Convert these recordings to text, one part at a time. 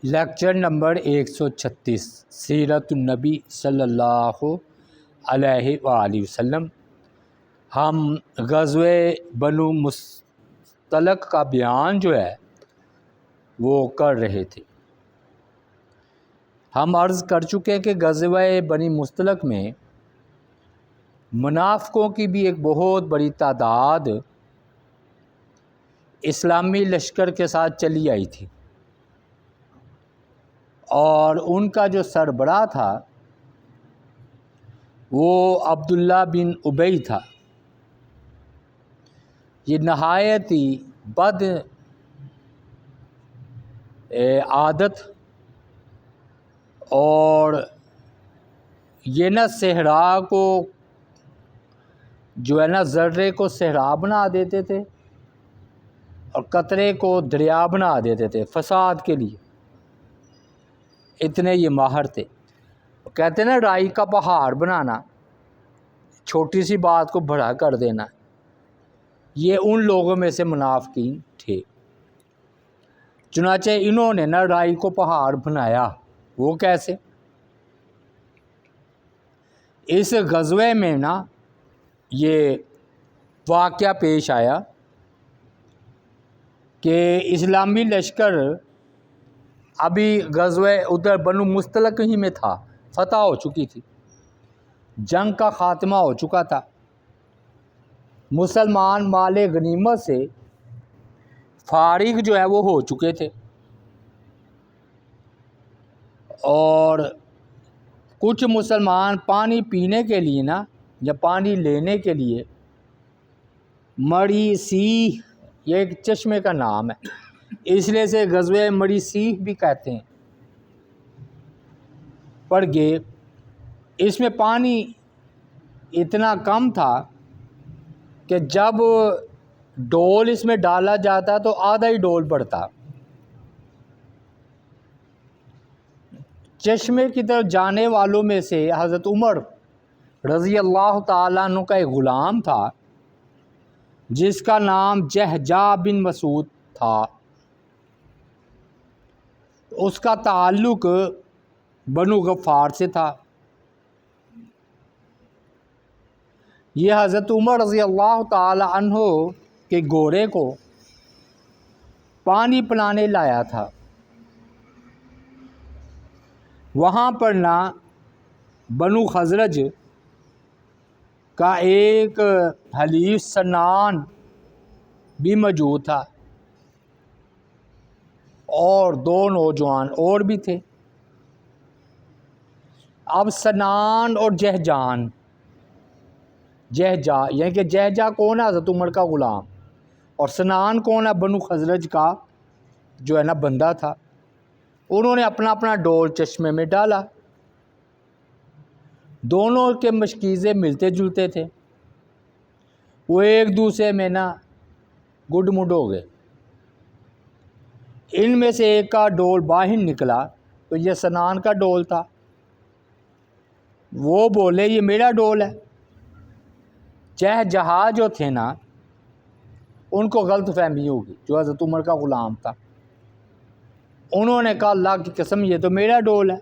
Lecture number 136 سیرت النبی صلی اللہ علیہ وآلہ وسلم۔ ہم غزوہ بنو مصطلق کا بیان جو ہے وہ کر رہے تھے۔ ہم عرض کر چکے کہ غزوہ بنی مصطلق میں منافقوں کی بھی ایک بہت بڑی تعداد اسلامی لشکر کے ساتھ چلی آئی تھی، اور ان کا جو سربراہ تھا وہ عبداللہ بن ابی تھا۔ یہ نہایت ہی بد عادت اور یہ نہ صحرا کو جو ہے نا ذرے کو صحرا بنا دیتے تھے اور قطرے کو دریا بنا دیتے تھے فساد کے لیے، اتنے یہ ماہر تھے۔ کہتے ہیں نا رائی کا پہاڑ بنانا، چھوٹی سی بات کو بڑا کر دینا، یہ ان لوگوں میں سے منافقین تھے۔ چنانچہ انہوں نے نا رائی کو پہاڑ بنایا۔ وہ کیسے؟ اس غزوے میں نا یہ واقعہ پیش آیا کہ اسلامی لشکر ابھی غزوہ ادھر بنو مصطلق ہی میں تھا، فتح ہو چکی تھی، جنگ کا خاتمہ ہو چکا تھا، مسلمان مال غنیمت سے فارغ جو ہے وہ ہو چکے تھے، اور کچھ مسلمان پانی پینے کے لیے نا یا پانی لینے کے لیے مری سیح، یہ ایک چشمے کا نام ہے، اس لیے سے غزوہ مری سیح بھی کہتے ہیں، پڑ گئے۔ اس میں پانی اتنا کم تھا کہ جب ڈول اس میں ڈالا جاتا تو آدھا ہی ڈول بڑھتا۔ چشمے کی طرف جانے والوں میں سے حضرت عمر رضی اللہ تعالیٰ عنہ کا ایک غلام تھا جس کا نام جہجہ بن مسعود تھا۔ اس کا تعلق بنو غفار سے تھا۔ یہ حضرت عمر رضی اللہ تعالی عنہ کے گھوڑے کو پانی پلانے لایا تھا۔ وہاں پر نہ بنو خزرج کا ایک حلیف سنان بھی موجود تھا، اور دو نوجوان اور بھی تھے۔ اب سنان اور جہجان، جہجہ یعنی کہ جہجہ کون ہے؟ حضرت عمر کا غلام، اور سنان کون ہے؟ بنو خزرج کا جو ہے نا بندہ تھا۔ انہوں نے اپنا اپنا ڈول چشمے میں ڈالا۔ دونوں کے مشکیزیں ملتے جلتے تھے، وہ ایک دوسرے میں نا گڈ مڈ ہو گئے۔ ان میں سے ایک کا ڈول باہر نکلا تو یہ سنان کا ڈول تھا، وہ بولے یہ میرا ڈول ہے۔ جہاں جو تھے نا ان کو غلط فہمی ہوگی، جو حضرت عمر کا غلام تھا، انہوں نے کہا اللہ کی قسم یہ تو میرا ڈول ہے۔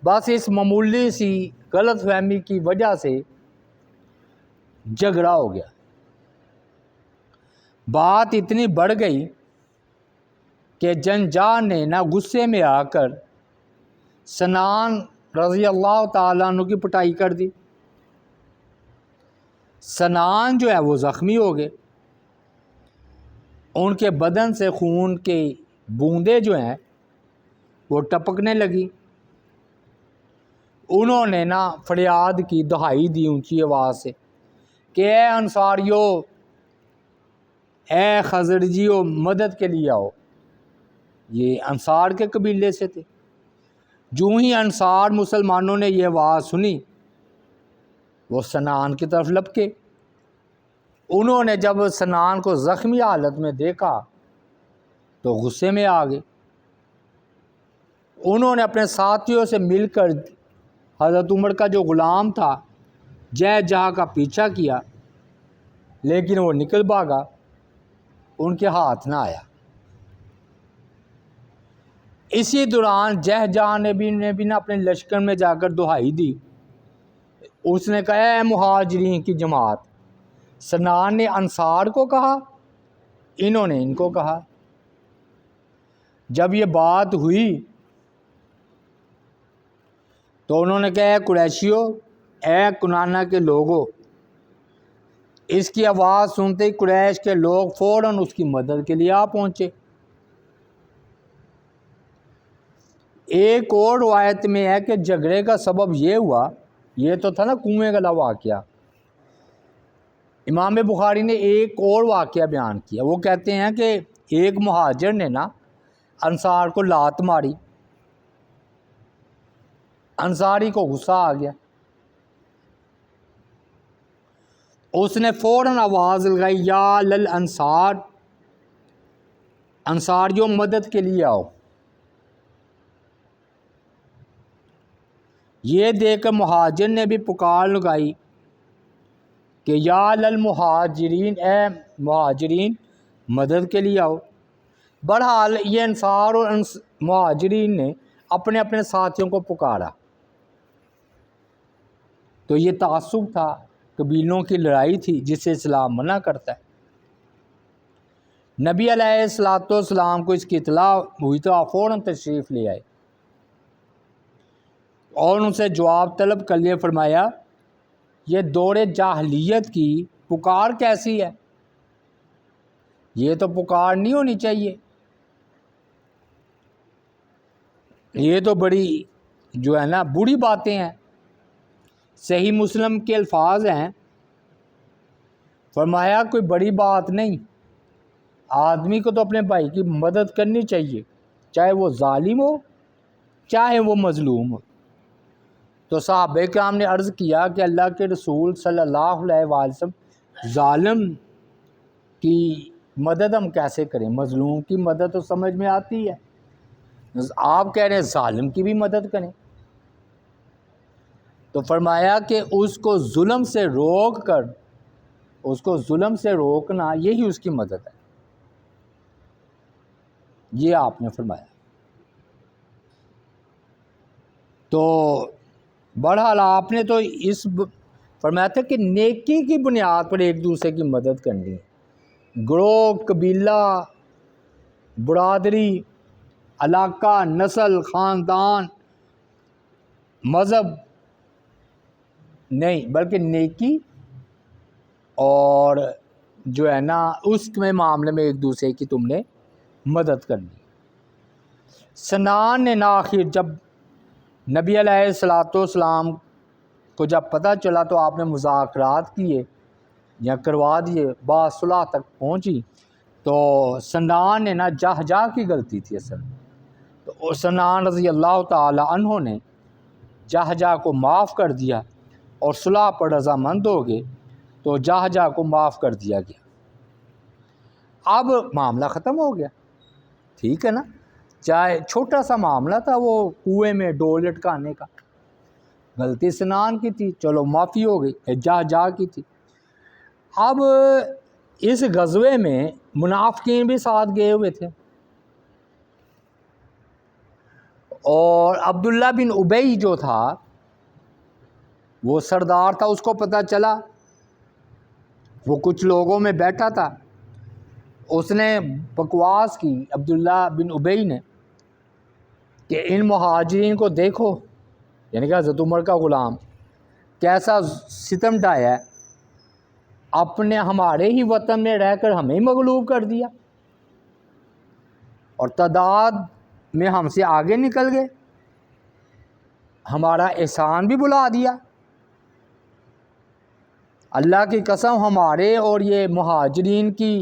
بس اس معمولی سی غلط فہمی کی وجہ سے جھگڑا ہو گیا، بات اتنی بڑھ گئی کہ جنجان نے نا غصے میں آ کر سنان رضی اللہ تعالیٰ عنہ کی پٹائی کر دی۔ سنان جو ہے وہ زخمی ہو گئے، ان کے بدن سے خون کے بوندیں جو ہیں وہ ٹپکنے لگی۔ انہوں نے نا فریاد کی، دہائی دی اونچی آواز سے کہ اے انصاریو، اے خزرجیو، مدد کے لیے آؤ۔ یہ انصار کے قبیلے سے تھے۔ جو ہی انصار مسلمانوں نے یہ آواز سنی وہ سنان کی طرف لپکے۔ انہوں نے جب سنان کو زخمی حالت میں دیکھا تو غصے میں آ گئے۔ انہوں نے اپنے ساتھیوں سے مل کر حضرت عمر کا جو غلام تھا جہجہ کا پیچھا کیا، لیکن وہ نکل بھاگا، ان کے ہاتھ نہ آیا۔ اسی دوران جہجہ نے بھی نا اپنے لشکر میں جا کر دہائی دی. اس نے کہا اے مہاجرین کی جماعت. سنان نے انصار کو کہا, انہوں نے ان کو کہا. جب یہ بات ہوئی تو انہوں نے کہا اے قریشیو, اے کنانہ کے لوگوں. اس کی آواز سنتے ہی قریش کے لوگ فوراً اس کی مدد کے لیے آ پہنچے. ایک اور روایت میں ہے کہ جھگڑے کا سبب یہ ہوا, یہ تو تھا نا کنویں کا واقعہ, امام بخاری نے ایک اور واقعہ بیان کیا. وہ کہتے ہیں کہ ایک مہاجر نے نا انصار کو لات ماری. انصاری کو غصہ آ گیا, اس نے فوراً آواز لگائی یا لل انصار, انصاریوں مدد کے لیے آؤ. یہ دیکھ کر مہاجر نے بھی پکار لگائی کہ یا للمہاجرین, اے مہاجرین مدد کے لیے آؤ. بہرحال یہ انصار اور مہاجرین نے اپنے اپنے ساتھیوں کو پکارا. تو یہ تعصب تھا, قبیلوں کی لڑائی تھی جسے اسلام منع کرتا ہے. نبی علیہ الصلوۃ والسلام کو اس کی اطلاع ہوئی تو آپ فوراً تشریف لے آئے اور ان سے جواب طلب کر لیے. فرمایا یہ دور جاہلیت کی پکار کیسی ہے, یہ تو پکار نہیں ہونی چاہیے, یہ تو بڑی جو ہے نا بری باتیں ہیں. صحیح مسلم کے الفاظ ہیں, فرمایا کوئی بڑی بات نہیں, آدمی کو تو اپنے بھائی کی مدد کرنی چاہیے, چاہے وہ ظالم ہو چاہے وہ مظلوم ہو. تو صحابہ کرام نے عرض کیا کہ اللہ کے رسول صلی اللہ علیہ وسلم ظالم کی مدد ہم کیسے کریں, مظلوم کی مدد تو سمجھ میں آتی ہے, آپ کہہ رہے ہیں ظالم کی بھی مدد کریں. تو فرمایا کہ اس کو ظلم سے روک کر, اس کو ظلم سے روکنا یہی اس کی مدد ہے, یہ آپ نے فرمایا. تو بہرحال آپ نے تو اس فرمایا تھا کہ نیکی کی بنیاد پر ایک دوسرے کی مدد کرنی ہے. گروہ, قبیلہ, برادری, علاقہ, نسل, خاندان, مذہب نہیں, بلکہ نیکی اور جو ہے نا اس میں معاملے میں ایک دوسرے کی تم نے مدد کرنی. سنان نے آخر جب نبی علیہ الصلوۃ والسلام کو جب پتہ چلا تو آپ نے مذاکرات کیے یا کروا دیے, بات صلح تک پہنچی. تو سنان نے نا جہجہ کی غلطی تھی اصل, تو سنان رضی اللہ تعالی عنہ نے جہجہ کو معاف کر دیا اور صلح پر رضامند ہو گئے, تو جہجہ کو معاف کر دیا گیا. اب معاملہ ختم ہو گیا, ٹھیک ہے نا, چاہے چھوٹا سا معاملہ تھا وہ کنویں میں ڈول لٹکانے کا, غلطی سنان کی تھی, چلو معافی ہو گئی, جہجہ کی تھی. اب اس غزوے میں منافقین بھی ساتھ گئے ہوئے تھے, اور عبداللہ بن ابی جو تھا وہ سردار تھا, اس کو پتہ چلا, وہ کچھ لوگوں میں بیٹھا تھا, اس نے بکواس کی عبداللہ بن ابی نے کہ ان مہاجرین کو دیکھو, یعنی کہ حضرت عمر کا غلام, کیسا ستم ڈھایا ہے, اپنے ہمارے ہی وطن میں رہ کر ہمیں مغلوب کر دیا اور تعداد میں ہم سے آگے نکل گئے, ہمارا احسان بھی بلا دیا. اللہ کی قسم ہمارے اور یہ مہاجرین کی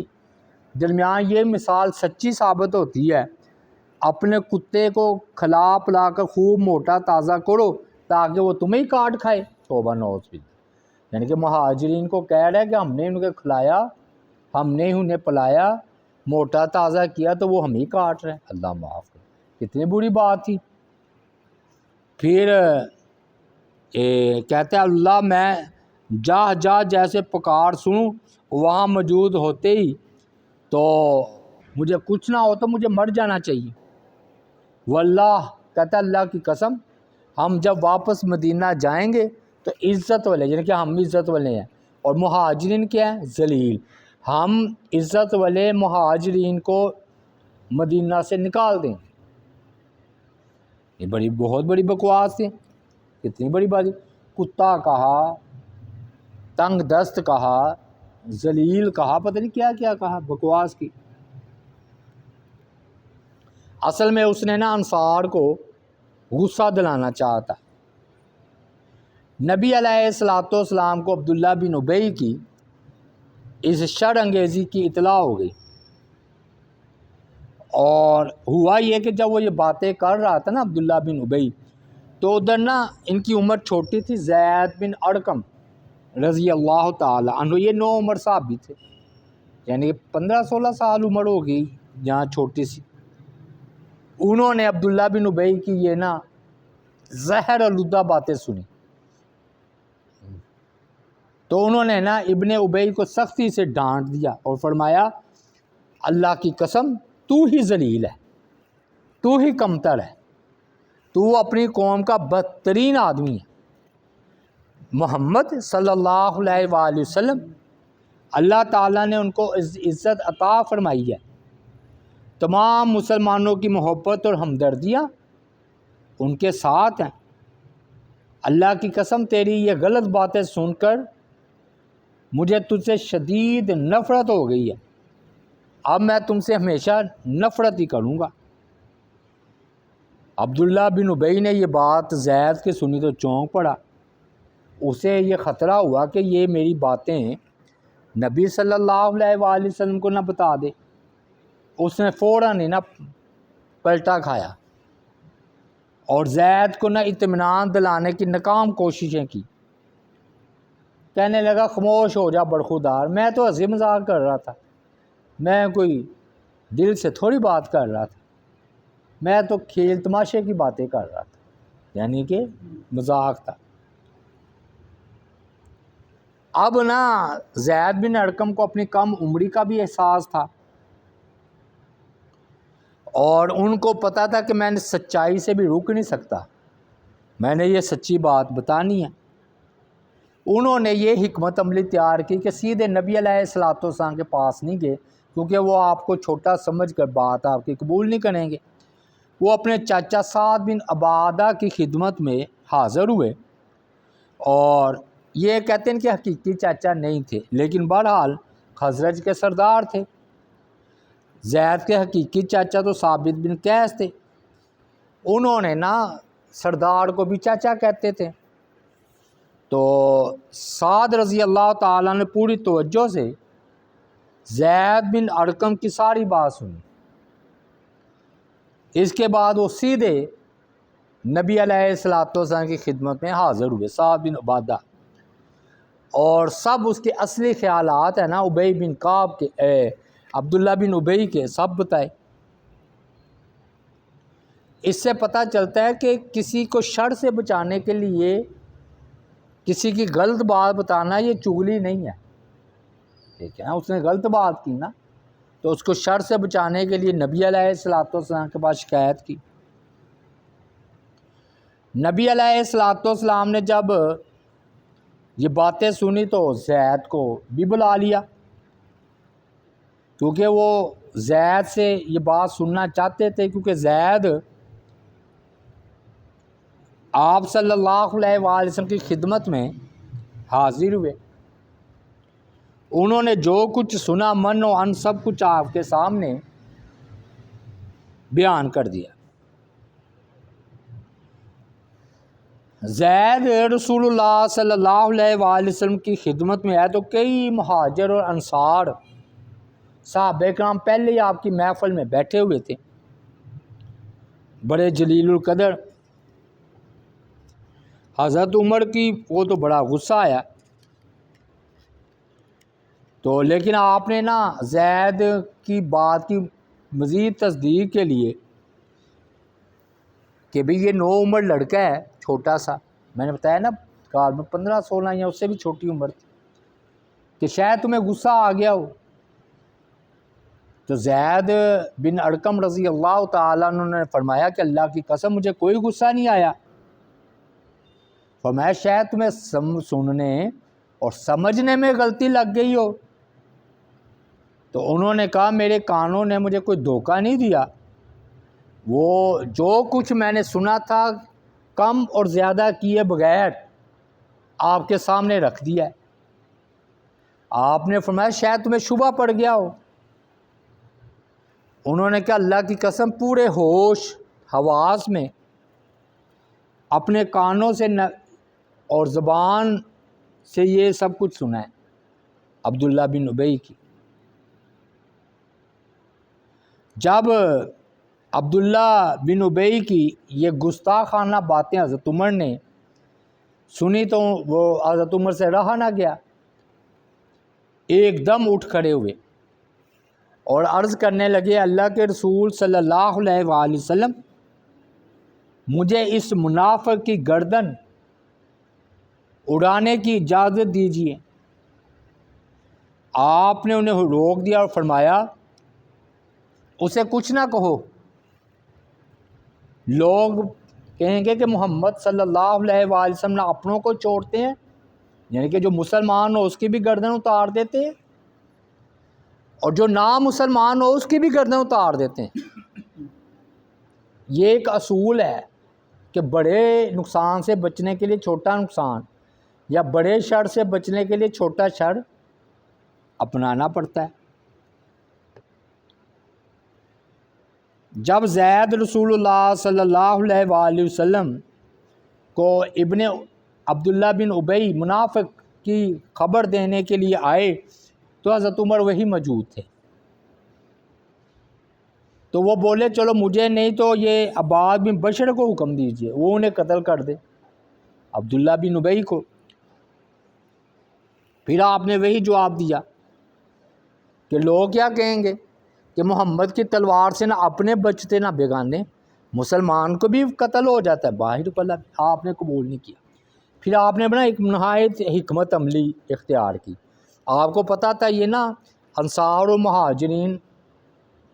درمیان یہ مثال سچی ثابت ہوتی ہے. اپنے کتے کو کھلا پلا کر خوب موٹا تازہ کرو تاکہ وہ تمہیں ہی کاٹ کھائے. توبہ نعوذ باللہ, یعنی کہ مہاجرین کو کہہ رہا ہے کہ ہم نے ان کے کھلایا, ہم نے انہیں پلایا, موٹا تازہ کیا تو وہ ہم ہی کاٹ رہے ہیں, اللہ معاف کرے, کتنی بری بات تھی. پھر کہتے ہیں اللہ میں جہجہ جیسے پکار سنوں وہاں موجود ہوتے ہی, تو مجھے کچھ نہ ہو تو مجھے مر جانا چاہیے. واللہ کہتا اللہ کی قسم ہم جب واپس مدینہ جائیں گے تو عزت والے یعنی کہ ہم عزت والے ہیں، اور مہاجرین کیا ہیں؟ ذلیل۔ ہم عزت والے مہاجرین کو مدینہ سے نکال دیں۔ یہ بہت بڑی بکواس ہے، کتنی بڑی بات ہے۔ کتا کہا، تنگ دست کہا، ذلیل کہا، پتہ نہیں کیا کیا کہا، بکواس کی۔ اصل میں اس نے نا انصار کو غصہ دلانا چاہتا۔ نبی علیہ الصلوۃ والسلام کو عبداللہ بن ابی کی اس شر انگیزی کی اطلاع ہو گئی، اور ہوا یہ کہ جب وہ یہ باتیں کر رہا تھا نا عبداللہ بن ابی، تو ادھر نا ان کی عمر چھوٹی تھی، زید بن ارقم رضی اللہ تعالی عنہ، یہ 9 عمر صحابی تھے، یعنی 15-16 سال عمر ہوگی جہاں چھوٹی سی۔ انہوں نے عبداللہ بن ابی کی یہ نا زہر آلودہ باتیں سنی، تو انہوں نے نا ابن ابی کو سختی سے ڈانٹ دیا اور فرمایا اللہ کی قسم تو ہی ذلیل ہے، تو ہی کمتر ہے، تو اپنی قوم کا بدترین آدمی ہے۔ محمد صلی اللہ علیہ وآلہ وسلم اللہ تعالیٰ نے ان کو عزت عطا فرمائی ہے، تمام مسلمانوں کی محبت اور ہمدردیاں ان کے ساتھ ہیں۔ اللہ کی قسم تیری یہ غلط باتیں سن کر مجھے تجھ سے شدید نفرت ہو گئی ہے، اب میں تم سے ہمیشہ نفرت ہی کروں گا۔ عبداللہ بن ابی نے یہ بات زید کی سنی تو چونک پڑا، اسے یہ خطرہ ہوا کہ یہ میری باتیں نبی صلی اللہ علیہ وآلہ وسلم کو نہ بتا دے۔ اس نے فوراً ہی نہ پلٹا کھایا اور زید کو نہ اطمینان دلانے کی ناکام کوششیں کی، کہنے لگا خاموش ہو جا برخودار، میں تو ہنسی مذاق کر رہا تھا، میں کوئی دل سے تھوڑی بات کر رہا تھا، میں تو کھیل تماشے کی باتیں کر رہا تھا، یعنی کہ مذاق تھا۔ اب نا زید بن ارقم کو اپنی کم عمری کا بھی احساس تھا، اور ان کو پتہ تھا کہ میں نے سچائی سے بھی رک نہیں سکتا، میں نے یہ سچی بات بتانی ہے۔ انہوں نے یہ حکمت عملی تیار کی کہ سیدھے نبی علیہ الصلوۃ والسلام کے پاس نہیں گئے، کیونکہ وہ آپ کو چھوٹا سمجھ کر بات آپ کی قبول نہیں کریں گے۔ وہ اپنے چاچا سعد بن عبادہ کی خدمت میں حاضر ہوئے، اور یہ کہتے ہیں کہ حقیقی چاچا نہیں تھے، لیکن بہرحال خزرج کے سردار تھے۔ زید کے حقیقی چاچا تو ثابت بن قیس تھے، انہوں نے نا سردار کو بھی چاچا کہتے تھے۔ تو سعد رضی اللہ تعالیٰ نے پوری توجہ سے زید بن ارقم کی ساری بات سنی۔ اس کے بعد وہ سیدھے نبی علیہ الصلوۃ والسلام کی خدمت میں حاضر ہوئے، سعد بن عبادہ، اور سب اس کے اصلی خیالات ہیں نا ابی بن کعب کے، عبداللہ بن ابی کے، سب بتائے۔ اس سے پتہ چلتا ہے کہ کسی کو شر سے بچانے کے لیے کسی کی غلط بات بتانا یہ چغلی نہیں ہے، ٹھیک ہے نا، اس نے غلط بات کی نا تو اس کو شر سے بچانے کے لیے نبی علیہ الصلوۃ والسلام کے پاس شکایت کی۔ نبی علیہ الصلوۃ والسلام نے جب یہ باتیں سنی تو زید کو بھی بلا لیا، کیونکہ وہ زید سے یہ بات سننا چاہتے تھے، کیونکہ زید آپ صلی اللہ علیہ وآلہ وسلم کی خدمت میں حاضر ہوئے۔ انہوں نے جو کچھ سنا من و ان سب کچھ آپ کے سامنے بیان کر دیا۔ زید رسول اللہ صلی اللہ علیہ وآلہ وسلم کی خدمت میں آئے تو کئی مہاجر اور انصار صحابہ کرام پہلے ہی آپ کی محفل میں بیٹھے ہوئے تھے، بڑے جلیل القدر۔ حضرت عمر کی وہ تو بڑا غصہ آیا، تو لیکن آپ نے نا زید کی بات کی مزید تصدیق کے لیے کہ بھئی یہ 9 عمر لڑکا ہے چھوٹا سا، میں نے بتایا نا کال میں 15-16 یا اس سے بھی چھوٹی عمر تھی، کہ شاید تمہیں غصہ آ گیا ہو، تو زید بن ارقم رضی اللہ تعالیٰ عنہ نے فرمایا کہ اللہ کی قسم مجھے کوئی غصہ نہیں آیا. فرمایا شاید تمہیں سننے اور سمجھنے میں غلطی لگ گئی ہو. تو انہوں نے کہا میرے کانوں نے مجھے کوئی دھوکہ نہیں دیا، وہ جو کچھ میں نے سنا تھا کم اور زیادہ کیے بغیر آپ کے سامنے رکھ دیا ہے. آپ نے فرمایا شاید تمہیں شبہ پڑ گیا ہو. انہوں نے کہا اللہ کی قسم پورے ہوش حواس میں اپنے کانوں سے اور زبان سے یہ سب کچھ سنا ہے. عبداللہ بن ابی کی جب عبداللہ بن ابی کی یہ گستاخانہ باتیں حضرت عمر نے سنی تو وہ حضرت عمر سے رہا نہ گیا، ایک دم اٹھ کھڑے ہوئے اور عرض کرنے لگے اللہ کے رسول صلی اللہ علیہ وآلہ وسلم مجھے اس منافق کی گردن اڑانے کی اجازت دیجیے. آپ نے انہیں روک دیا اور فرمایا اسے کچھ نہ کہو، لوگ کہیں گے کہ محمد صلی اللہ علیہ وآلہ وسلم نہ اپنوں کو چھوڑتے ہیں، یعنی کہ جو مسلمان ہو اس کی بھی گردن اتار دیتے ہیں اور جو نامسلمان ہو اس کی بھی گردن اتار دیتے ہیں. یہ ایک اصول ہے کہ بڑے نقصان سے بچنے کے لیے چھوٹا نقصان یا بڑے شر سے بچنے کے لیے چھوٹا شر اپنانا پڑتا ہے. جب زید رسول اللہ صلی اللہ علیہ وآلہ وسلم کو ابن عبداللہ بن ابی منافق کی خبر دینے کے لیے آئے تو حضرت عمر وہی موجود تھے. تو وہ بولے چلو مجھے نہیں تو یہ عباد بن بشر کو حکم دیجئے، وہ انہیں قتل کر دے، عبداللہ بن ابی کو. پھر آپ نے وہی جواب دیا کہ لوگ کیا کہیں گے کہ محمد کی تلوار سے نہ اپنے بچتے نہ بیگانے، مسلمان کو بھی قتل ہو جاتا ہے باہر پلا. آپ نے قبول نہیں کیا. پھر آپ نے بنا ایک نہایت حکمت عملی اختیار کی. آپ کو پتہ تھا یہ نا انصار و مہاجرین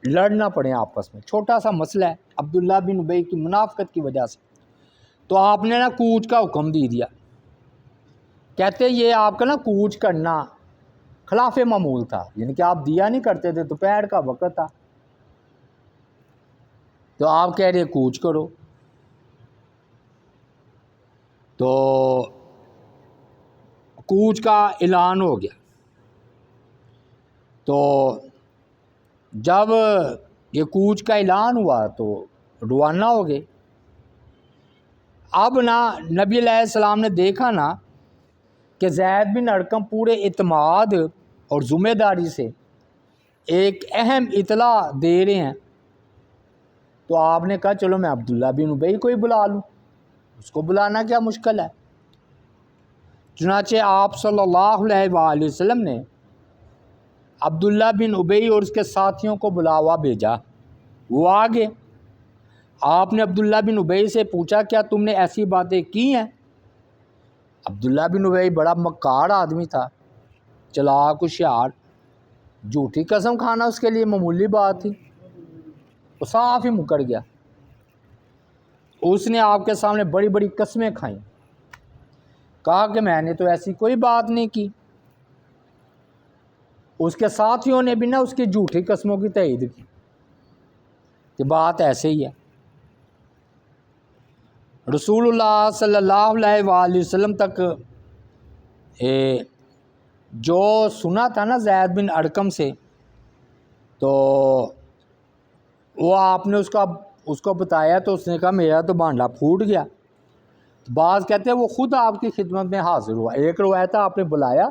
لڑنا پڑے آپس میں، چھوٹا سا مسئلہ ہے عبداللہ بن ابی کی منافقت کی وجہ سے. تو آپ نے نا کوچ کا حکم دیا. کہتے یہ آپ کا نا کوچ کرنا خلاف معمول تھا، یعنی کہ آپ دیا نہیں کرتے تھے، دوپہر کا وقت تھا تو آپ کہہ رہے کوچ کرو. تو کوچ کا اعلان ہو گیا. تو جب یہ کوچ کا اعلان ہوا تو روانہ ہو گئے. اب نا نبی علیہ السلام نے دیکھا نا کہ زید بن ارقم پورے اعتماد اور ذمہ داری سے ایک اہم اطلاع دے رہے ہیں، تو آپ نے کہا چلو میں عبداللہ بن ابی کو ہی بلا لوں، اس کو بلانا کیا مشکل ہے. چنانچہ آپ صلی اللہ علیہ وآلہ وسلم نے عبداللہ بن ابی اور اس کے ساتھیوں کو بلاوا بھیجا. وہ آگے آپ نے عبداللہ بن ابی سے پوچھا کیا تم نے ایسی باتیں کی ہیں؟ عبداللہ بن ابی بڑا مکار آدمی تھا، چلاک ہوشیار، جھوٹی قسم کھانا اس کے لیے معمولی بات تھی. وہ صاف ہی مکر گیا. اس نے آپ کے سامنے بڑی بڑی قسمیں کھائیں، کہا کہ میں نے تو ایسی کوئی بات نہیں کی. اس کے ساتھیوں نے بھی نہ اس کی جھوٹی قسموں کی تائید کی کہ بات ایسے ہی ہے. رسول اللہ صلی اللہ علیہ وآلہ وسلم تک جو سنا تھا نا زید بن ارقم سے، تو وہ آپ نے اس کو بتایا تو اس نے کہا میرا تو بانڈا پھوٹ گیا. بعض کہتے ہیں وہ خود آپ کی خدمت میں حاضر ہوا. ایک روایت آپ نے بلایا،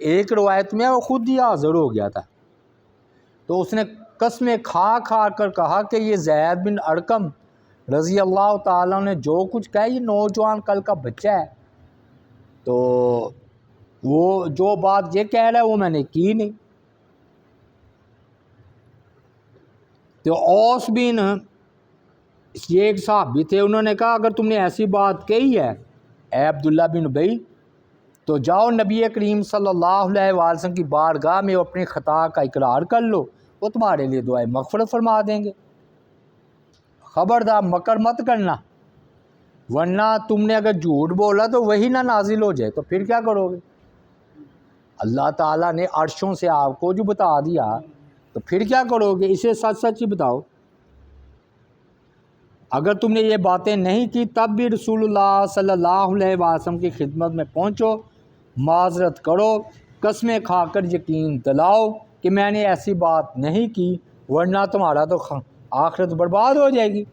ایک روایت میں وہ خود ہی حاضر ہو گیا تھا. تو اس نے قسمیں کھا کھا کر کہا کہ یہ زید بن ارقم رضی اللہ تعالیٰ نے جو کچھ کہا یہ نوجوان کل کا بچہ ہے، تو وہ جو بات یہ کہہ رہا ہے وہ میں نے کی نہیں. تو اوس بن یہ ایک صحابی تھے، انہوں نے کہا اگر تم نے ایسی بات کہی ہے اے عبداللہ بن ابی تو جاؤ نبی کریم صلی اللہ علیہ وسلم کی بارگاہ میں اپنی خطا کا اقرار کر لو وہ تمہارے لیے دعائے مغفرت فرما دیں گے۔ خبردار مکر مت کرنا، ورنہ تم نے اگر جھوٹ بولا تو وہی نہ نازل ہو جائے تو پھر کیا کرو گے؟ اللہ تعالیٰ نے عرشوں سے آپ کو جو بتا دیا تو پھر کیا کرو گے؟ اسے سچ سچ ہی بتاؤ۔ اگر تم نے یہ باتیں نہیں کی تب بھی رسول اللہ صلی اللہ علیہ وسلم کی خدمت میں پہنچو، معذرت کرو، قسمیں کھا کر یقین دلاؤ کہ میں نے ایسی بات نہیں کی، ورنہ تمہارا تو آخرت برباد ہو جائے گی۔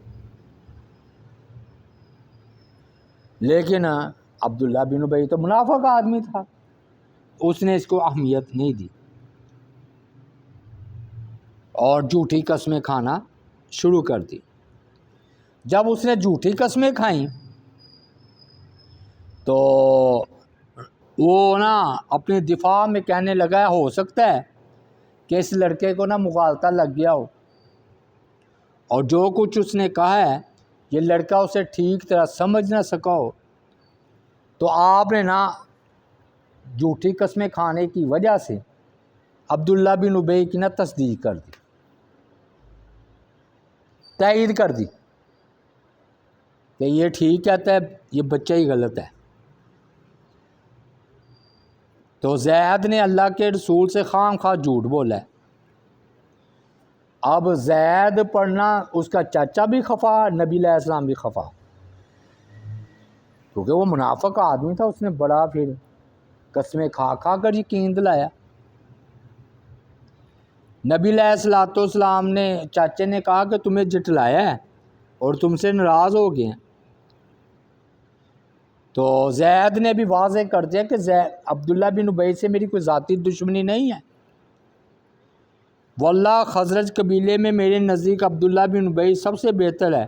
لیکن عبداللہ بن ابی تو منافق آدمی تھا، اس نے اس کو اہمیت نہیں دی اور جھوٹی قسمیں کھانا شروع کر دی۔ جب اس نے جھوٹی قسمیں کھائیں تو وہ نا اپنے دفاع میں کہنے لگا ہو سکتا ہے کہ اس لڑکے کو نا مغالطہ لگ گیا ہو، اور جو کچھ اس نے کہا ہے یہ لڑکا اسے ٹھیک طرح سمجھ نہ سکا ہو، تو آپ نے نا جھوٹی قسمیں کھانے کی وجہ سے عبداللہ بن ابی کی نا تصدیق کر دی، تائید کر دی کہ یہ ٹھیک کہتا ہے، یہ بچہ ہی غلط ہے۔ تو زید نے اللہ کے رسول سے خام خواہ جھوٹ بولا ہے۔ اب زید پڑھنا اس کا چاچا بھی خفا، نبی علیہ السلام بھی خفا، کیونکہ وہ منافق آدمی تھا، اس نے بڑا پھر قسمیں کھا کھا کر یقین دلایا۔ نبی علیہ السلام نے چاچے نے کہا کہ تمہیں جھٹلایا ہے اور تم سے ناراض ہو گئے ہیں، تو زید نے بھی واضح کر دیا کہ عبداللہ بن ابی سے میری کوئی ذاتی دشمنی نہیں ہے، واللہ خزرج قبیلے میں میرے نزدیک عبداللہ بن ابی سب سے بہتر ہے،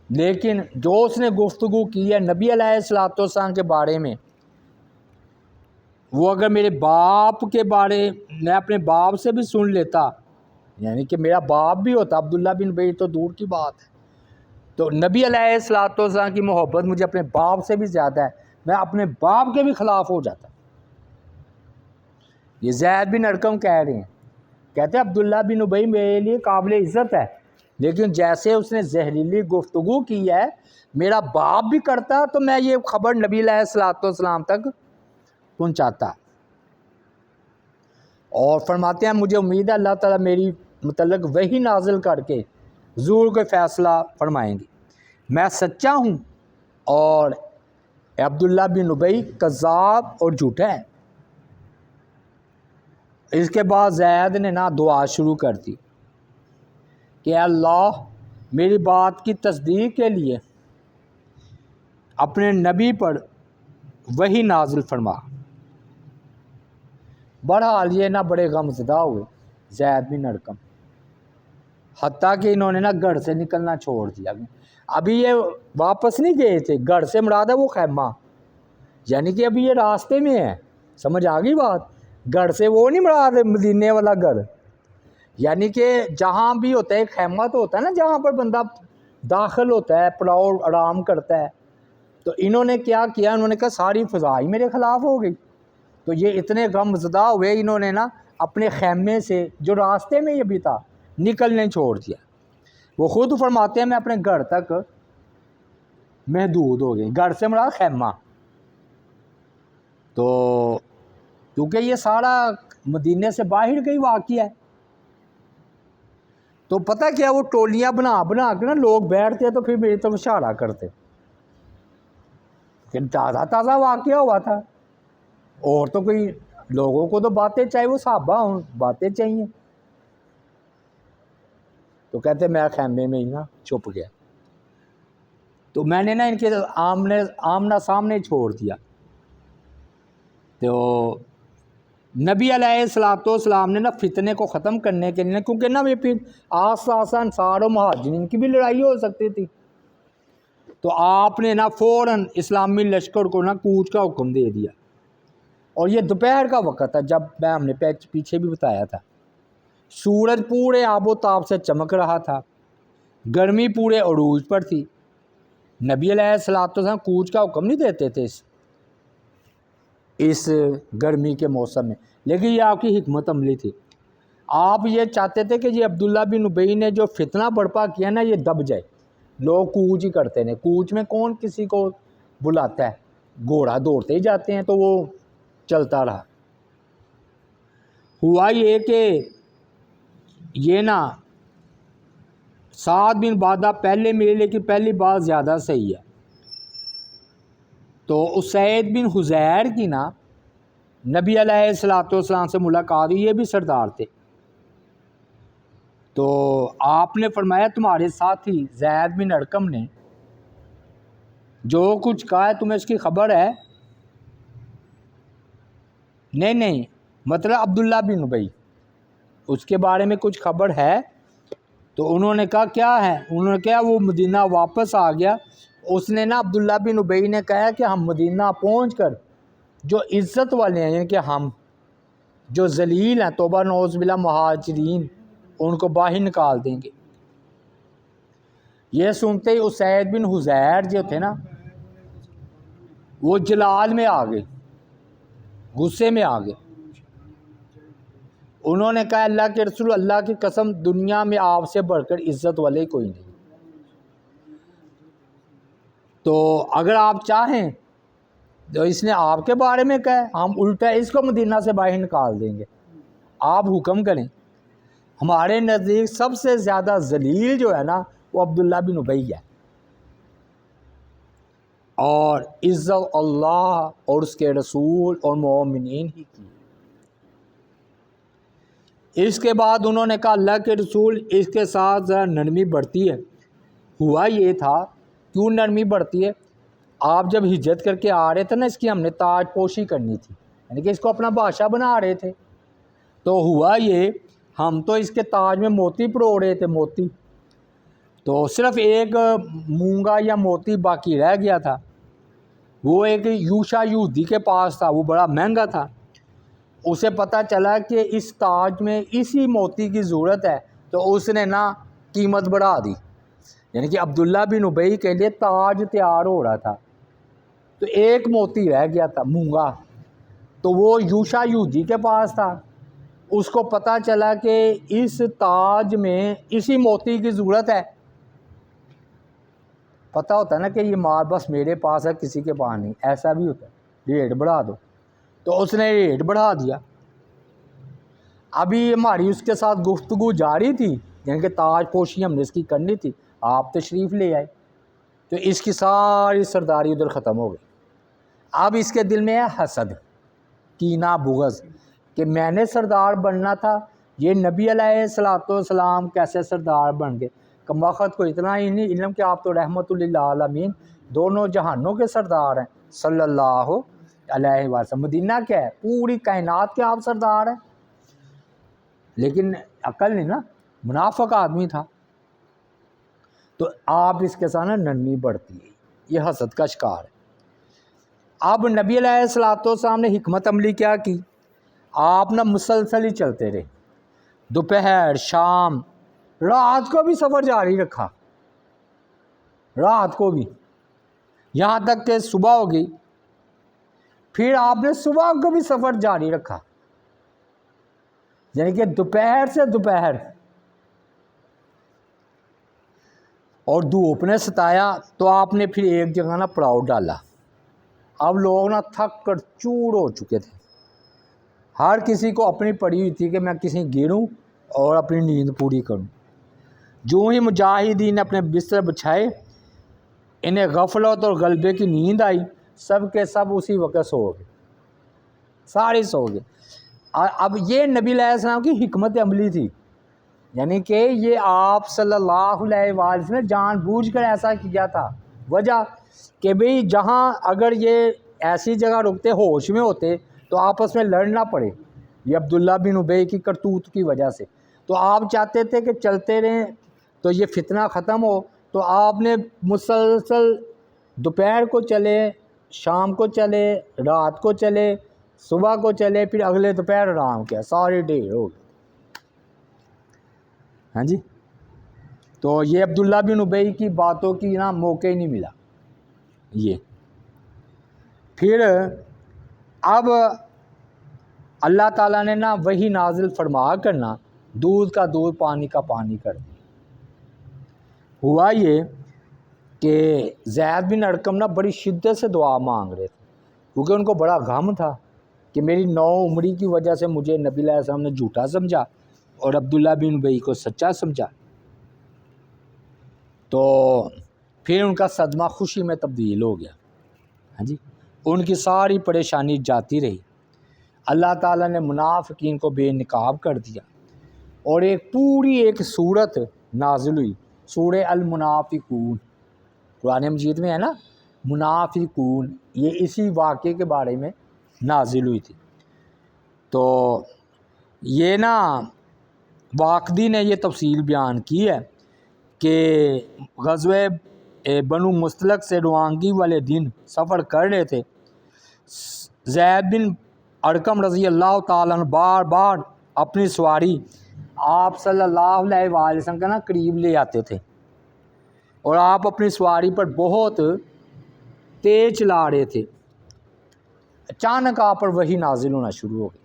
لیکن جو اس نے گفتگو کی ہے نبی علیہ السلام کے بارے میں، وہ اگر میرے باپ کے بارے میں اپنے باپ سے بھی سن لیتا، یعنی کہ میرا باپ بھی ہوتا عبداللہ بن ابی تو دور کی بات ہے، تو نبی علیہ السلام کی محبت مجھے اپنے باپ سے بھی زیادہ ہے، میں اپنے باپ کے بھی خلاف ہو جاتا۔ یہ زید بن ارقم کہہ رہے ہیں، کہتے ہیں عبداللہ بن ابی میرے لیے قابل عزت ہے، لیکن جیسے اس نے زہریلی گفتگو کی ہے میرا باپ بھی کرتا تو میں یہ خبر نبی علیہ السلام تک پہنچاتا۔ اور فرماتے ہیں مجھے امید ہے اللہ تعالیٰ میری متعلق وحی نازل کر کے ضرور کوئی فیصلہ فرمائیں گے، میں سچا ہوں اور عبداللہ بن ابی کذاب اور جھوٹا ہے۔ اس کے بعد زید نے نا دعا شروع کر دی کہ اللہ میری بات کی تصدیق کے لیے اپنے نبی پر وحی نازل فرما۔ بہرحال یہ نا بڑے غم زدہ ہوئے زید بن ارقم، حتیٰ کہ انہوں نے نا گھر سے نکلنا چھوڑ دیا۔ ابھی یہ واپس نہیں گئے تھے، گھر سے مراد ہے وہ خیمہ، یعنی کہ ابھی یہ راستے میں ہے، سمجھ آ گئی بات؟ گھر سے وہ نہیں مراد مدینے والا گھر، یعنی کہ جہاں بھی ہوتا ہے خیمہ تو ہوتا ہے نا جہاں پر بندہ داخل ہوتا ہے پڑاؤ آرام کرتا ہے، تو انہوں نے کیا کیا، انہوں نے کہا ساری فضا ہی میرے خلاف ہو گئی، تو یہ اتنے غم زدہ ہوئے انہوں نے نا اپنے خیمے سے جو راستے میں یہ بھی تھا نکلنے چھوڑ دیا۔ وہ خود فرماتے ہیں میں اپنے گھر تک محدود ہو گئے، گھر سے مراد خیمہ، تو کیونکہ یہ سارا مدینے سے باہر کا ہی واقعہ ہے، تو پتہ کیا وہ ٹولیاں بنا بنا کے نا لوگ بیٹھتے تو پھر میری طرف اشارہ کرتے، کہ تازہ تازہ واقعہ ہوا تھا، اور تو کوئی لوگوں کو تو باتیں چاہیے، وہ صحابہ ہوں باتیں چاہیے، تو کہتے میں خیمے میں ہی نا چھپ گیا، تو میں نے نا ان کے آمنا سامنے چھوڑ دیا۔ تو نبی علیہ السلام نے نا فتنے کو ختم کرنے کے لیے، کیونکہ نا یہ پھر آس پاس انصار و مہاجرین کی بھی لڑائی ہو سکتی تھی، تو آپ نے نا فوراً اسلامی لشکر کو نا کوچ کا حکم دے دیا، اور یہ دوپہر کا وقت تھا جب ہم نے پیچھے بھی بتایا تھا، سورج پورے آب و تاب سے چمک رہا تھا، گرمی پورے عروج پر تھی، نبی علیہ السلام کوچ کا حکم نہیں دیتے تھے اس گرمی کے موسم میں، لیکن یہ آپ کی حکمت عملی تھی۔ آپ یہ چاہتے تھے کہ یہ عبداللہ بن ابی نے جو فتنہ برپا کیا نا یہ دب جائے. لوگ کوچ ہی کرتے ہیں, کوچ میں کون کسی کو بلاتا ہے, گھوڑا دوڑتے ہی جاتے ہیں, تو وہ چلتا رہا. ہوا یہ کہ یہ نا سعد بن عبادہ پہلے ملے, لیکن پہلی بات زیادہ صحیح ہے. تو اسید بن حذیر کی نا نبی علیہ السلام سے ملاقات ہوئی, یہ بھی سردار تھے. تو آپ نے فرمایا تمہارے ساتھی زید بن ارقم نے جو کچھ کہا ہے تمہیں اس کی خبر ہے؟ نہیں, مطلب عبداللہ بن ابی, اس کے بارے میں کچھ خبر ہے؟ تو انہوں نے کہا کیا ہے؟ انہوں نے کہا وہ مدینہ واپس آ گیا. اس نے نا عبداللہ بن ابی نے کہا کہ ہم مدینہ پہنچ کر جو عزت والے ہیں, یعنی کہ ہم جو ذلیل ہیں, توبہ نعوذ باللہ, مہاجرین, ان کو باہر نکال دیں گے. یہ سنتے ہی اسید بن حذیر جو تھے نا وہ جلال میں آ گئے, غصے میں آ گئے. انہوں نے کہا اللہ کے رسول, اللہ کی قسم دنیا میں آپ سے بڑھ کر عزت والے کوئی نہیں, تو اگر آپ چاہیں تو اس نے آپ کے بارے میں کہا, ہم الٹا اس کو مدینہ سے باہر نکال دیں گے, آپ حکم کریں. ہمارے نزدیک سب سے زیادہ ذلیل جو ہے نا وہ عبداللہ بن ابی ہے, اور عزت اللہ اور اس کے رسول اور مومنین ہی کی. اس کے بعد انہوں نے کہا اللہ کے رسول اس کے ساتھ ذرا نرمی بڑھتی ہے. ہوا یہ تھا, کیوں نرمی بڑھتی ہے؟ آپ جب ہجرت کر کے آ رہے تھے نا, اس کی ہم نے تاج پوشی کرنی تھی, یعنی کہ اس کو اپنا بادشاہ بنا رہے تھے. تو ہوا یہ, ہم تو اس کے تاج میں موتی پرو رہے تھے, موتی. تو صرف ایک مونگا یا موتی باقی رہ گیا تھا, وہ ایک یوشا یہودی کے پاس تھا, وہ بڑا مہنگا تھا. اسے پتہ چلا کہ اس تاج میں اسی موتی کی ضرورت ہے, تو اس نے نا قیمت بڑھا دی. یعنی کہ عبداللہ بن ابی کے لیے تاج تیار ہو رہا تھا, تو ایک موتی رہ گیا تھا مونگا, تو وہ یوشا یہودی کے پاس تھا. اس کو پتہ چلا کہ اس تاج میں اسی موتی کی ضرورت ہے. پتہ ہوتا ہے نا کہ یہ مال بس میرے پاس ہے, کسی کے پاس نہیں, ایسا بھی ہوتا ہے, ریٹ بڑھا دو. تو اس نے ریٹ بڑھا دیا. ابھی ہماری اس کے ساتھ گفتگو جاری تھی, یعنی کہ تاج پوشی ہم نے اس کی کرنی تھی, آپ تشریف لے آئے, تو اس کی ساری سرداری ادھر ختم ہو گئی. اب اس کے دل میں ہے حسد, کینہ, بغض, کہ میں نے سردار بننا تھا, یہ نبی علیہ السلام کیسے سردار بن گئے. کمبخت کو اتنا ہی نہیں علم کہ آپ تو رحمت للعالمین, دونوں جہانوں کے سردار ہیں صلی اللہ علیہ وسلم. مدینہ کیا ہے, پوری کائنات کے آپ سردار ہیں. لیکن عقل نہیں نا, منافق آدمی تھا. تو آپ اس کے ساتھ نرمی بڑھتی ہے, یہ حسد کا شکار ہے. اب نبی علیہ السلام نے حکمت عملی کیا کی, آپ نہ مسلسل ہی چلتے رہے, دوپہر, شام, رات کو بھی سفر جاری رکھا, رات کو بھی, یہاں تک کہ صبح ہو گئی. پھر آپ نے صبح کو بھی سفر جاری رکھا, یعنی کہ دوپہر سے دوپہر, اور دھوپ نے ستایا تو آپ نے پھر ایک جگہ نا پڑاؤ ڈالا. اب لوگ نا تھک کر چور ہو چکے تھے, ہر کسی کو اپنی پڑی ہوئی تھی کہ میں کسی گروں اور اپنی نیند پوری کروں. جو ہی مجاہدین نے اپنے بستر بچھائے, انہیں غفلت اور غلبے کی نیند آئی, سب کے سب اسی وقت سو گئے, سارے سو گئے. اب یہ نبی علیہ السلام کی حکمت عملی تھی, یعنی کہ یہ آپ صلی اللہ علیہ وآلہ نے جان بوجھ کر ایسا کیا تھا. وجہ کہ بھئی جہاں اگر یہ ایسی جگہ رکتے, ہوش میں ہوتے, تو آپس میں لڑنا پڑے, یہ عبداللہ بن ابی کی کرتوت کی وجہ سے. تو آپ چاہتے تھے کہ چلتے رہیں تو یہ فتنہ ختم ہو, تو آپ نے مسلسل دوپہر کو چلے, شام کو چلے, رات کو چلے, صبح کو چلے, پھر اگلے دوپہر آرام کیا, سارے ڈے ہو گئے. ہاں جی, تو یہ عبداللہ بن ابی کی باتوں کی نا موقع ہی نہیں ملا. یہ پھر اب اللہ تعالیٰ نے نا وہی نازل فرما کرنا دودھ کا دودھ پانی کا پانی کر دیا۔ ہوا یہ کہ زید بن ارقم نا بڑی شدت سے دعا مانگ رہے تھے، کیونکہ ان کو بڑا غم تھا کہ میری نو عمری کی وجہ سے مجھے نبی علیہ السلام نے جھوٹا سمجھا اور عبداللہ بن ابی کو سچا سمجھا۔ تو پھر ان کا صدمہ خوشی میں تبدیل ہو گیا، ہاں جی، ان کی ساری پریشانی جاتی رہی۔ اللہ تعالیٰ نے منافقین کو بے نقاب کر دیا اور پوری ایک صورت نازل ہوئی، سورہ المنافقون، قرآن مجید میں ہے نا منافقون، یہ اسی واقعے کے بارے میں نازل ہوئی تھی۔ تو یہ نا واقعی نے یہ تفصیل بیان کی ہے کہ غزوہ بنو مستلق سے روانگی والے دن سفر کر رہے تھے، زید بن ارقم رضی اللہ تعالیٰ عنہ بار بار اپنی سواری آپ صلی اللہ علیہ وآلہ وسلم کا نا قریب لے آتے تھے، اور آپ اپنی سواری پر بہت تیز چلا رہے تھے۔ اچانک آپ پر وحی نازل ہونا شروع ہو گئی۔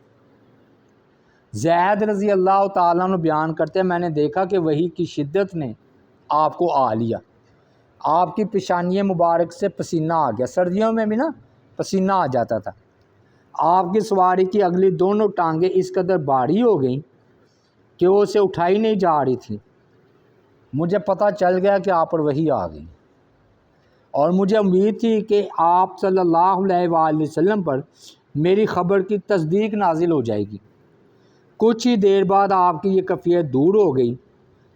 زید رضی اللہ تعالیٰ عنہ بیان کرتے ہیں، میں نے دیکھا کہ وحی کی شدت نے آپ کو آ لیا، آپ کی پیشانی مبارک سے پسینہ آ گیا، سردیوں میں بھی نا پسینہ آ جاتا تھا۔ آپ کی سواری کی اگلی دونوں ٹانگیں اس قدر بھاری ہو گئیں کہ وہ اسے اٹھائی نہیں جا رہی تھی۔ مجھے پتہ چل گیا کہ آپ پر وحی آ گئی، اور مجھے امید تھی کہ آپ صلی اللہ علیہ وآلہ وسلم پر میری خبر کی تصدیق نازل ہو جائے گی۔ کچھ ہی دیر بعد آپ کی یہ کیفیت دور ہو گئی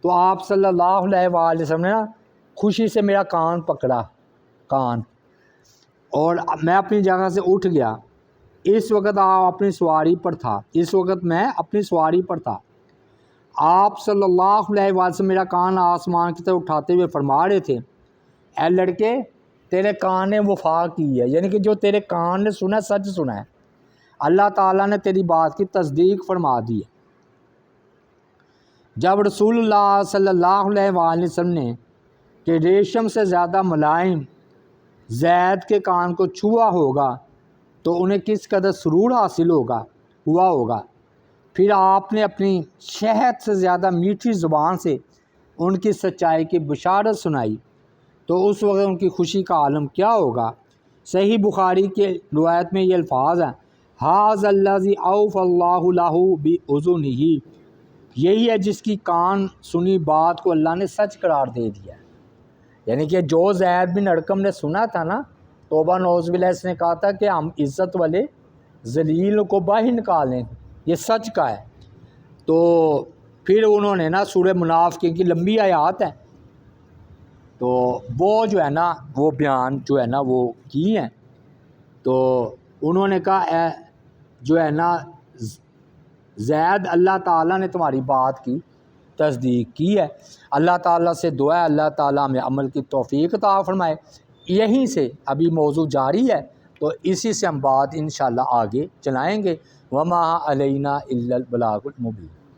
تو آپ صلی اللہ علیہ وآلہ وسلم نے خوشی سے میرا کان پکڑا، اور میں اپنی جگہ سے اٹھ گیا۔ اس وقت آپ اپنی سواری پر تھا، میں اپنی سواری پر تھا۔ آپ صلی اللہ علیہ وآلہ وسلم میرا کان آسمان کی طرف اٹھاتے ہوئے فرما رہے تھے، اے لڑکے تیرے کان نے وفا کی ہے، یعنی کہ جو تیرے کان نے سنا سچ سنا ہے، اللہ تعالیٰ نے تیری بات کی تصدیق فرما دی ہے۔ جب رسول اللہ صلی اللہ علیہ وآلہ وسلم نے کہ ریشم سے زیادہ ملائم زید کے کان کو چھوا ہوگا تو انہیں کس قدر سرور حاصل ہوا ہوگا۔ پھر آپ نے اپنی شہد سے زیادہ میٹھی زبان سے ان کی سچائی کی بشارت سنائی تو اس وقت ان کی خوشی کا عالم کیا ہوگا۔ صحیح بخاری کے روایت میں یہ الفاظ ہیں، ھذا الذی اوفی اللہ لہ بأذنہ، یہی ہے جس کی کان سنی بات کو اللہ نے سچ قرار دے دیا ہے۔ یعنی کہ جو زید بن ارقم نے سنا تھا نا، توبہ نعوذ باللہ، اس نے کہا تھا کہ ہم عزت والے ذلیل کو باہر نکالیں، یہ سچ کا ہے۔ تو پھر انہوں نے نا سورہ منافقین کی لمبی آیات ہیں، تو وہ جو ہے نا وہ بیان جو ہے نا وہ کی ہیں۔ تو انہوں نے کہا اے جو ہے نا زید، اللہ تعالیٰ نے تمہاری بات کی تصدیق کی ہے۔ اللہ تعالیٰ سے دعا ہے اللہ تعالیٰ ہمیں عمل کی توفیق عطا فرمائے۔ یہیں سے ابھی موضوع جاری ہے، تو اسی سے ہم بات انشاءاللہ آگے چلائیں گے۔ وما علینا الا البلاغ المبین۔